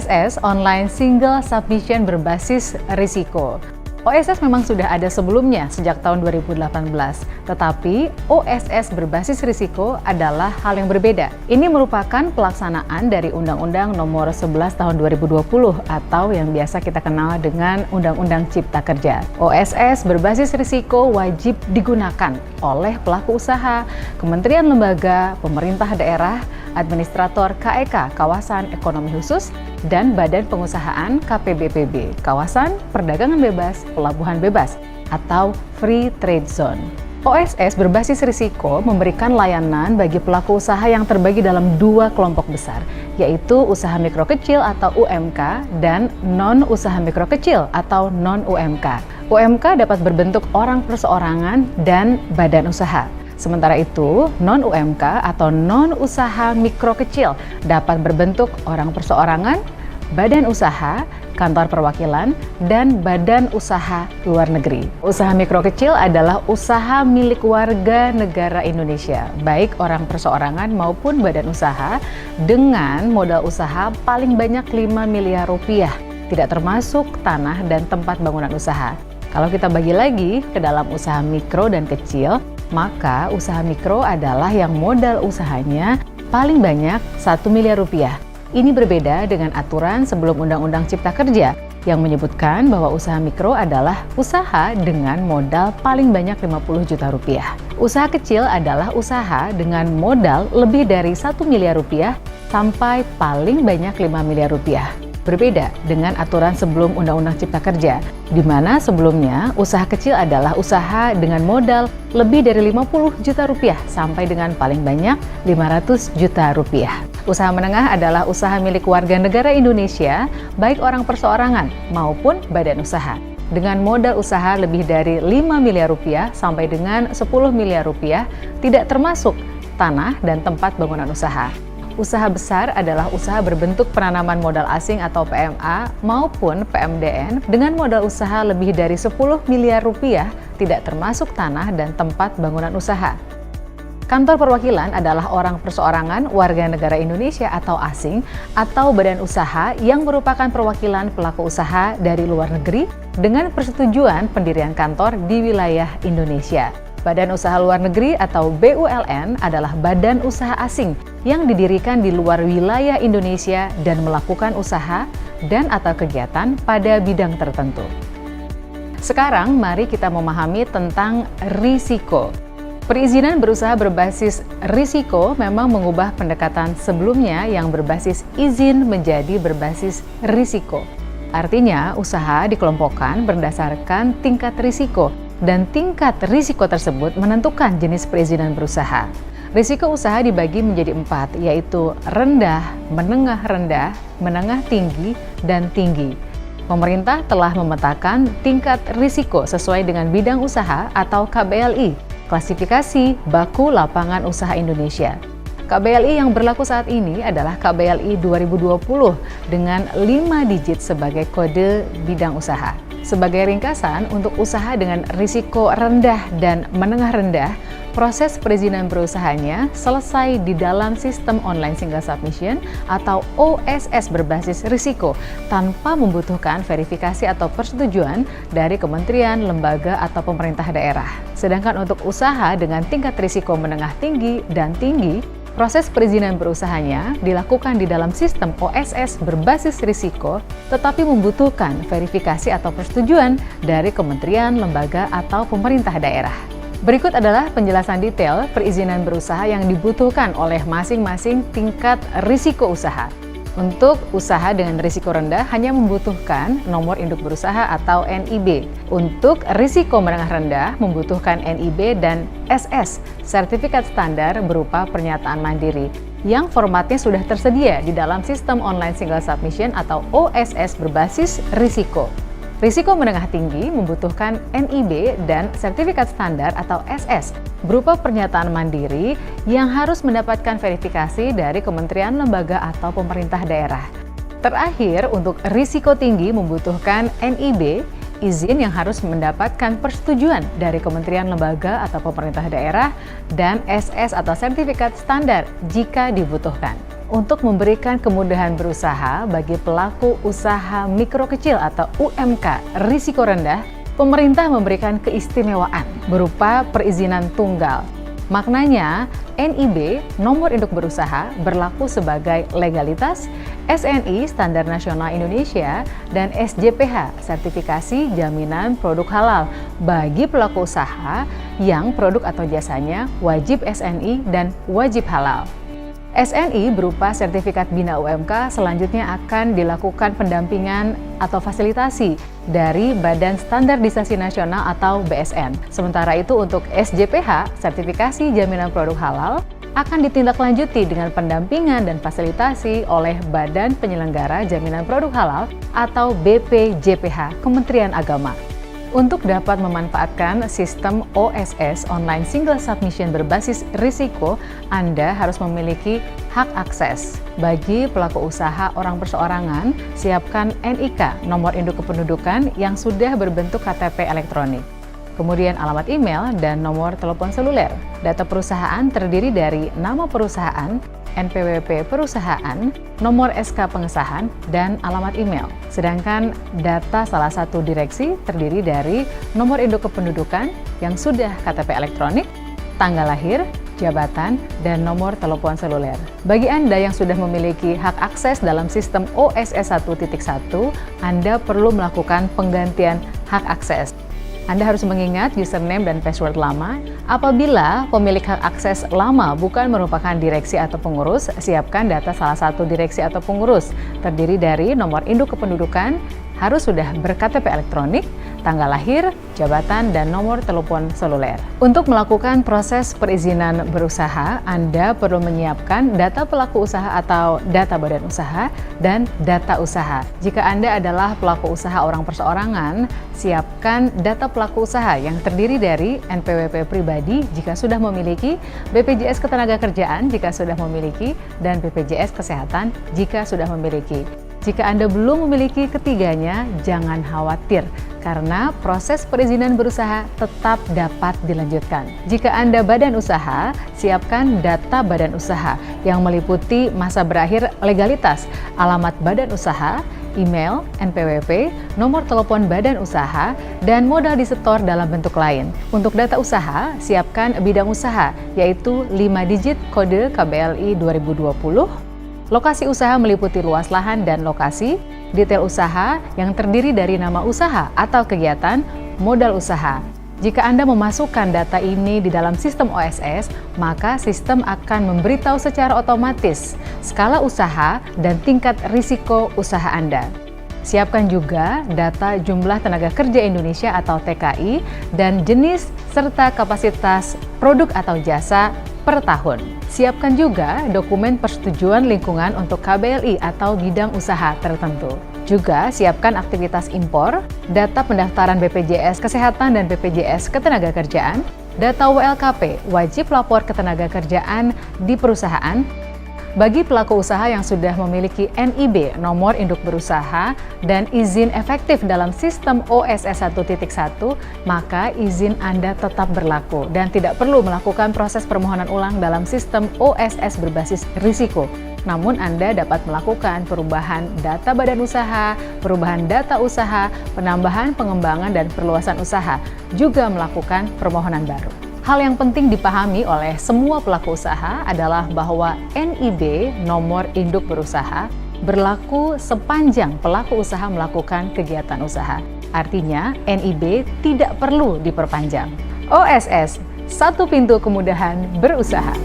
OSS Online Single Submission berbasis risiko. OSS memang sudah ada sebelumnya sejak tahun 2018, tetapi OSS berbasis risiko adalah hal yang berbeda. Ini merupakan pelaksanaan dari Undang-Undang Nomor 11 Tahun 2020 atau yang biasa kita kenal dengan Undang-Undang Cipta Kerja. OSS berbasis risiko wajib digunakan oleh pelaku usaha, kementerian lembaga, pemerintah daerah, administrator KEK Kawasan Ekonomi Khusus, dan Badan Pengusahaan KPBPB Kawasan Perdagangan Bebas Pelabuhan Bebas atau Free Trade Zone. OSS berbasis risiko memberikan layanan bagi pelaku usaha yang terbagi dalam dua kelompok besar, yaitu usaha mikro kecil atau UMK dan non-usaha mikro kecil atau non-UMK. UMK dapat berbentuk orang perseorangan dan badan usaha. Sementara itu, non-UMK atau non-usaha mikro kecil dapat berbentuk orang perseorangan, badan usaha, kantor perwakilan, dan badan usaha luar negeri. Usaha mikro kecil adalah usaha milik warga negara Indonesia, baik orang perseorangan maupun badan usaha, dengan modal usaha paling banyak 5 miliar rupiah, tidak termasuk tanah dan tempat bangunan usaha. Kalau kita bagi lagi ke dalam usaha mikro dan kecil, maka usaha mikro adalah yang modal usahanya paling banyak 1 miliar rupiah. Ini berbeda dengan aturan sebelum Undang-Undang Cipta Kerja yang menyebutkan bahwa usaha mikro adalah usaha dengan modal paling banyak 50 juta rupiah. Usaha kecil adalah usaha dengan modal lebih dari 1 miliar rupiah sampai paling banyak 5 miliar rupiah. Berbeda dengan aturan sebelum Undang-Undang Cipta Kerja, di mana sebelumnya usaha kecil adalah usaha dengan modal lebih dari 50 juta rupiah sampai dengan paling banyak 500 juta rupiah. Usaha menengah adalah usaha milik warga negara Indonesia, baik orang perseorangan maupun badan usaha, dengan modal usaha lebih dari 5 miliar rupiah sampai dengan 10 miliar rupiah, tidak termasuk tanah dan tempat bangunan usaha. Usaha besar adalah usaha berbentuk penanaman modal asing atau PMA maupun PMDN dengan modal usaha lebih dari 10 miliar rupiah, tidak termasuk tanah dan tempat bangunan usaha. Kantor perwakilan adalah orang perseorangan warga negara Indonesia atau asing atau badan usaha yang merupakan perwakilan pelaku usaha dari luar negeri dengan persetujuan pendirian kantor di wilayah Indonesia. Badan Usaha Luar Negeri atau BULN adalah badan usaha asing yang didirikan di luar wilayah Indonesia dan melakukan usaha dan atau kegiatan pada bidang tertentu. Sekarang mari kita memahami tentang risiko. Perizinan berusaha berbasis risiko memang mengubah pendekatan sebelumnya yang berbasis izin menjadi berbasis risiko. Artinya, usaha dikelompokkan berdasarkan tingkat risiko, dan tingkat risiko tersebut menentukan jenis perizinan berusaha. Risiko usaha dibagi menjadi 4, yaitu rendah, menengah tinggi, dan tinggi. Pemerintah telah memetakan tingkat risiko sesuai dengan bidang usaha atau KBLI, klasifikasi baku lapangan usaha Indonesia. KBLI yang berlaku saat ini adalah KBLI 2020 dengan 5 digit sebagai kode bidang usaha. Sebagai ringkasan, untuk usaha dengan risiko rendah dan menengah rendah, proses perizinan berusahanya selesai di dalam sistem online single submission atau OSS berbasis risiko tanpa membutuhkan verifikasi atau persetujuan dari kementerian, lembaga, atau pemerintah daerah. Sedangkan untuk usaha dengan tingkat risiko menengah tinggi dan tinggi, proses perizinan berusahanya dilakukan di dalam sistem OSS berbasis risiko, tetapi membutuhkan verifikasi atau persetujuan dari kementerian, lembaga, atau pemerintah daerah. Berikut adalah penjelasan detail perizinan berusaha yang dibutuhkan oleh masing-masing tingkat risiko usaha. Untuk usaha dengan risiko rendah hanya membutuhkan nomor induk berusaha atau NIB. Untuk risiko menengah rendah membutuhkan NIB dan SS, sertifikat standar berupa pernyataan mandiri, yang formatnya sudah tersedia di dalam sistem online single submission atau OSS berbasis risiko. Risiko menengah tinggi membutuhkan NIB dan sertifikat standar atau SS berupa pernyataan mandiri yang harus mendapatkan verifikasi dari kementerian, lembaga, atau pemerintah daerah. Terakhir, untuk risiko tinggi membutuhkan NIB, izin yang harus mendapatkan persetujuan dari kementerian, lembaga, atau pemerintah daerah, dan SS atau sertifikat standar jika dibutuhkan. untuk memberikan kemudahan berusaha bagi pelaku usaha mikro kecil atau UMK risiko rendah, pemerintah memberikan keistimewaan berupa perizinan tunggal. Maknanya, NIB, nomor induk berusaha, berlaku sebagai legalitas, SNI, Standar Nasional Indonesia, dan SJPH, sertifikasi jaminan produk halal, bagi pelaku usaha yang produk atau jasanya wajib SNI dan wajib halal. SNI berupa sertifikat bina UMK selanjutnya akan dilakukan pendampingan atau fasilitasi dari Badan Standarisasi Nasional atau BSN. Sementara itu untuk SJPH, sertifikasi jaminan produk halal, akan ditindaklanjuti dengan pendampingan dan fasilitasi oleh Badan Penyelenggara Jaminan Produk Halal atau BPJPH Kementerian Agama. Untuk dapat memanfaatkan sistem OSS (Online Single Submission) berbasis risiko, Anda harus memiliki hak akses. Bagi pelaku usaha orang perseorangan, siapkan NIK, nomor induk kependudukan yang sudah berbentuk KTP elektronik. Kemudian alamat email dan nomor telepon seluler. Data perusahaan terdiri dari nama perusahaan, NPWP perusahaan, nomor SK pengesahan, dan alamat email. Sedangkan data salah satu direksi terdiri dari nomor induk kependudukan yang sudah KTP elektronik, tanggal lahir, jabatan, dan nomor telepon seluler. Bagi Anda yang sudah memiliki hak akses dalam sistem OSS 1.1, Anda perlu melakukan penggantian hak akses. Anda harus mengingat username dan password lama. Apabila pemilik hak akses lama bukan merupakan direksi atau pengurus, siapkan data salah satu direksi atau pengurus. Terdiri dari nomor induk kependudukan, harus sudah ber-KTP elektronik, tanggal lahir, jabatan, dan nomor telepon seluler. Untuk melakukan proses perizinan berusaha, Anda perlu menyiapkan data pelaku usaha atau data badan usaha dan data usaha. Jika Anda adalah pelaku usaha orang perseorangan, siapkan data pelaku usaha yang terdiri dari NPWP pribadi jika sudah memiliki, BPJS Ketenagakerjaan jika sudah memiliki, dan BPJS Kesehatan jika sudah memiliki. Jika Anda belum memiliki ketiganya, jangan khawatir, karena proses perizinan berusaha tetap dapat dilanjutkan. Jika Anda badan usaha, siapkan data badan usaha yang meliputi masa berakhir legalitas, alamat badan usaha, email, NPWP, nomor telepon badan usaha, dan modal disetor dalam bentuk lain. Untuk data usaha, siapkan bidang usaha, yaitu 5 digit kode KBLI 2020, lokasi usaha meliputi luas lahan dan lokasi, detail usaha yang terdiri dari nama usaha atau kegiatan, modal usaha. Jika Anda memasukkan data ini di dalam sistem OSS, maka sistem akan memberitahu secara otomatis skala usaha dan tingkat risiko usaha Anda. Siapkan juga data jumlah tenaga kerja Indonesia atau TKI dan jenis serta kapasitas produk atau jasa per tahun. Siapkan juga dokumen persetujuan lingkungan untuk KBLI atau bidang usaha tertentu. Juga siapkan aktivitas impor, data pendaftaran BPJS Kesehatan dan BPJS Ketenagakerjaan, data WLKP, wajib lapor ketenagakerjaan di perusahaan. Bagi pelaku usaha yang sudah memiliki NIB, nomor induk berusaha, dan izin efektif dalam sistem OSS 1.1, maka izin Anda tetap berlaku dan tidak perlu melakukan proses permohonan ulang dalam sistem OSS berbasis risiko. Namun Anda dapat melakukan perubahan data badan usaha, perubahan data usaha, penambahan, pengembangan, dan perluasan usaha, juga melakukan permohonan baru. Hal yang penting dipahami oleh semua pelaku usaha adalah bahwa NIB, nomor induk berusaha, berlaku sepanjang pelaku usaha melakukan kegiatan usaha. Artinya, NIB tidak perlu diperpanjang. OSS, satu pintu kemudahan berusaha.